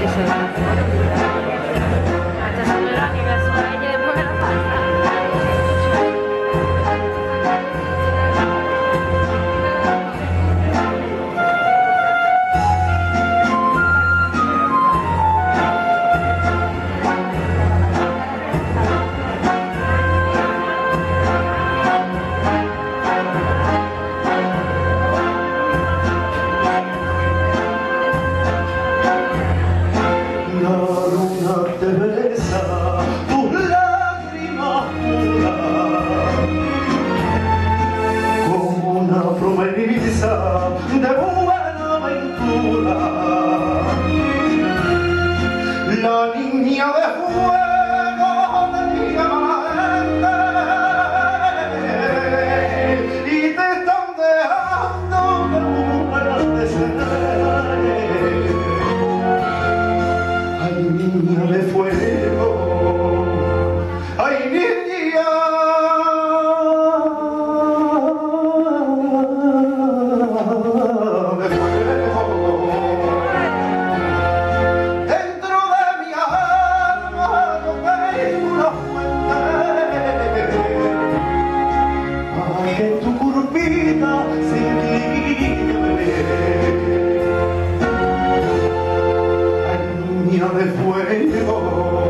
Eso es. Hasta celebrar mi aniversario y después me lo pasa. Tus lágrimas puras como una promesa de buena aventura. La niña de fuego te llama y te están dejando como de ser. Ay, niña de fuego, ay, niña de fuego. Dentro de mi alma yo tengo una fuente, para que tu curvita se incline. Ay, niña de fuego.